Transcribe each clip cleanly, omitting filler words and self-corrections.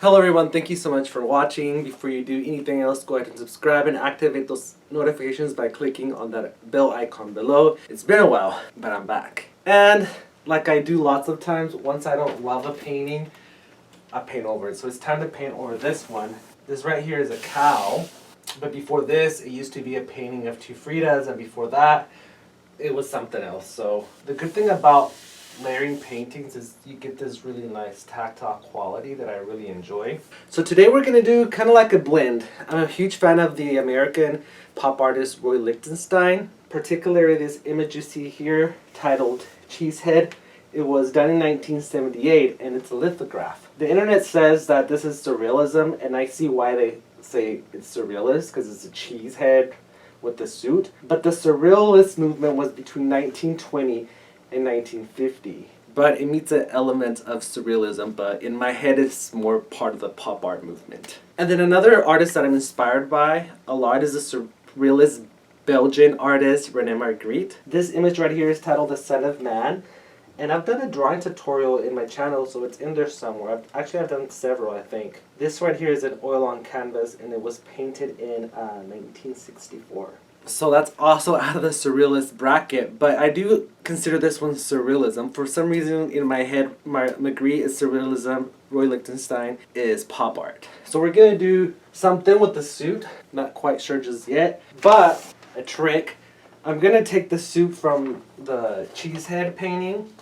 Hello everyone, thank you so much for watching. Before you do anything else, go ahead and subscribe and activate those notifications by clicking on that bell icon below. It's been a while, but I'm back. And like I do lots of times, once I don't love a painting, I paint over it. So it's time to paint over this one. This right here is a cow, but before this, it used to be a painting of two Fridas, and before that, it was something else. So the good thing about layering paintings is you get this really nice tactile quality that I really enjoy. So today we're going to do kind of like a blend. I'm a huge fan of the American pop artist Roy Lichtenstein, particularly this image you see here titled Cheesehead. It was done in 1978 and it's a lithograph. The internet says that this is surrealism, and I see why they say it's surrealist, because it's a cheese head with the suit. But the surrealist movement was between 1920 in 1950, but it meets an element of surrealism, but in my head it's more part of the pop art movement. And then another artist that I'm inspired by a lot is a surrealist Belgian artist, René Magritte. This image right here is titled The Son of Man, and I've done a drawing tutorial in my channel, so it's in there somewhere. I've done several, I think. This right here is an oil on canvas, and it was painted in 1964. So that's also out of the surrealist bracket, but I do consider this one surrealism. For some reason in my head, Magritte is surrealism, Roy Lichtenstein is pop art. So we're going to do something with the suit, not quite sure just yet, but a trick. I'm going to take the suit from the Cheesehead painting.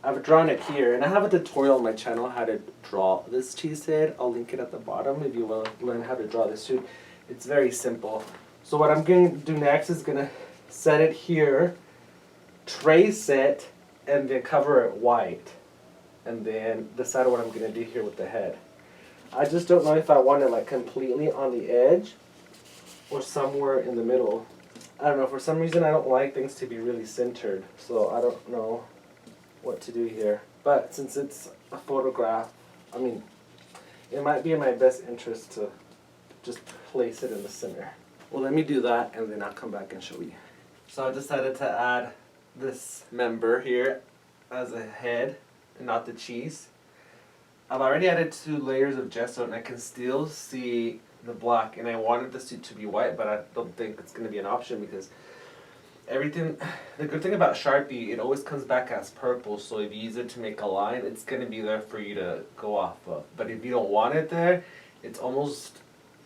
I've drawn it here, and I have a tutorial on my channel how to draw this Cheesehead. I'll link it at the bottom if you want to learn how to draw this suit. It's very simple. So what I'm going to do next is going to set it here, trace it, and then cover it white. And then decide what I'm going to do here with the head. I just don't know if I want it like completely on the edge or somewhere in the middle. I don't know, for some reason I don't like things to be really centered, so I don't know what to do here. But since it's a photograph, I mean, it might be in my best interest to just place it in the center. Well, let me do that, and then I'll come back and show you. So I decided to add this member here as a head, and not the cheese. I've already added 2 layers of gesso, and I can still see the black. And I wanted the suit to be white, but I don't think it's going to be an option because everything. The good thing about Sharpie, it always comes back as purple. So if you use it to make a line, it's going to be there for you to go off of. But if you don't want it there, it's almost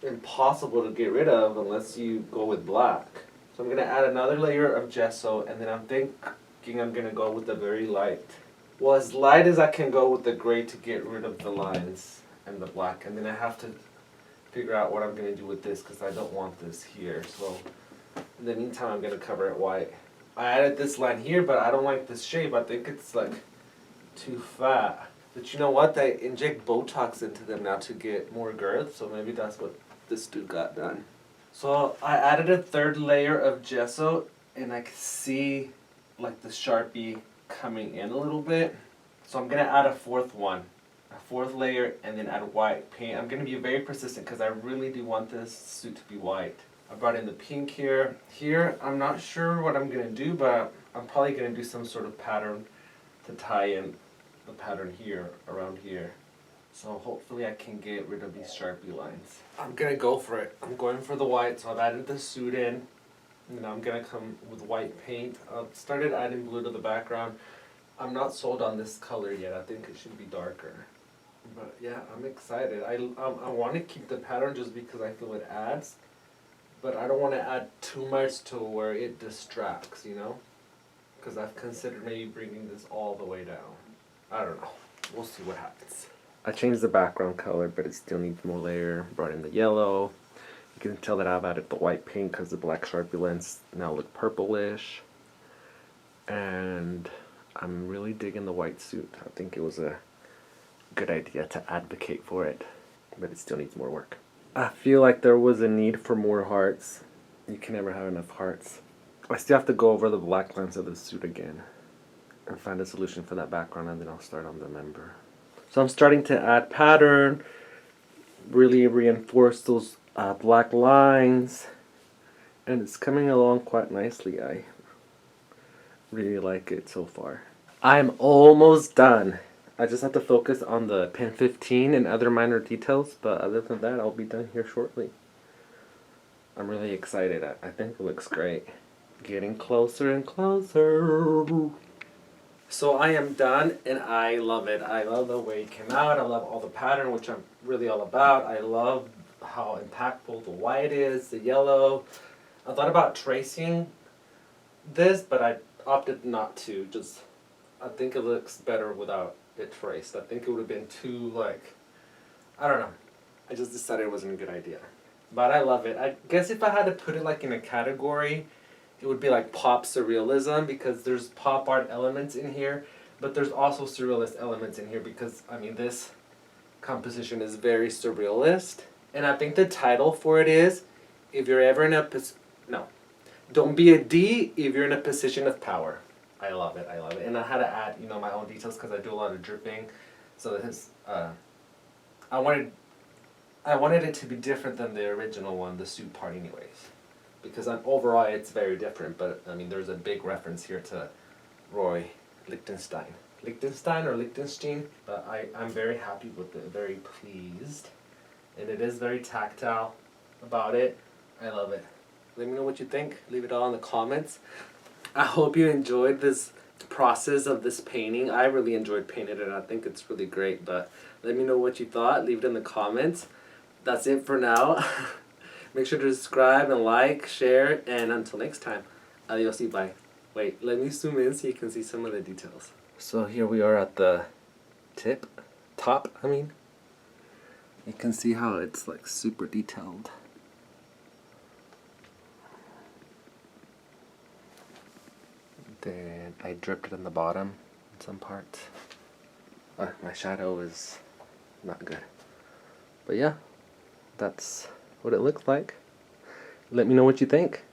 impossible to get rid of unless you go with black. So I'm going to add another layer of gesso, and then I'm thinking I'm going to go with the very light. Well, as light as I can go with the gray to get rid of the lines and the black. And then I have to figure out what I'm going to do with this because I don't want this here. So in the meantime, I'm going to cover it white. I added this line here, but I don't like this shape. I think it's like too fat. But you know what? They inject Botox into them now to get more girth, so maybe that's what this dude got done. So I added a 3rd layer of gesso, and I can see like the Sharpie coming in a little bit. So I'm going to add a 4th one, a 4th layer, and then add white paint. I'm going to be very persistent because I really do want this suit to be white. I brought in the pink here. Here, I'm not sure what I'm going to do, but I'm probably going to do some sort of pattern to tie in the pattern here, around here. So hopefully I can get rid of these Sharpie lines. I'm going to go for it. I'm going for the white, so I've added the suit in. And now I'm going to come with white paint. I started adding blue to the background. I'm not sold on this color yet. I think it should be darker. But yeah, I'm excited. I want to keep the pattern just because I feel it adds. But I don't want to add too much to where it distracts, you know? Because I've considered maybe bringing this all the way down. I don't know. We'll see what happens. I changed the background color, but it still needs more layer. Brought in the yellow. You can tell that I've added the white paint because the black Sharpie lines now look purplish. And I'm really digging the white suit. I think it was a good idea to advocate for it, but it still needs more work. I feel like there was a need for more hearts. You can never have enough hearts. I still have to go over the black lines of the suit again and find a solution for that background, and then I'll start on the member. So I'm starting to add pattern, really reinforce those black lines, and it's coming along quite nicely. I really like it so far. I'm almost done. I just have to focus on the pen 15 and other minor details, but other than that, I'll be done here shortly. I'm really excited. I think it looks great. Getting closer and closer. So I am done, and I love it. I love the way it came out. I love all the pattern, which I'm really all about. I love how impactful the white is, the yellow. I thought about tracing this, but I opted not to. Just, I think it looks better without it traced. I think it would have been too, like, I don't know. I just decided it wasn't a good idea. But I love it. I guess if I had to put it like in a category, it would be like pop surrealism, because there's pop art elements in here, but there's also surrealist elements in here because, I mean, this composition is very surrealist. And I think the title for it is, if you're ever in a, don't be a D if you're in a position of power. I love it, I love it. And I had to add, you know, my own details because I do a lot of dripping. So this, I wanted it to be different than the original one, the suit part anyways. Because overall it's very different, but I mean there's a big reference here to Roy Lichtenstein. Lichtenstein or Lichtenstein? But I'm very happy with it, very pleased. And it is very tactile about it. I love it. Let me know what you think. Leave it all in the comments. I hope you enjoyed this process of this painting. I really enjoyed painting it and I think it's really great, but let me know what you thought. Leave it in the comments. That's it for now. Make sure to subscribe and like, share, and until next time, adios y bye. Wait, let me zoom in so you can see some of the details. So here we are at the top. You can see how it's like super detailed. Then I dripped it in the bottom in some parts. My shadow is not good. But yeah, that's what it looks like. Let me know what you think.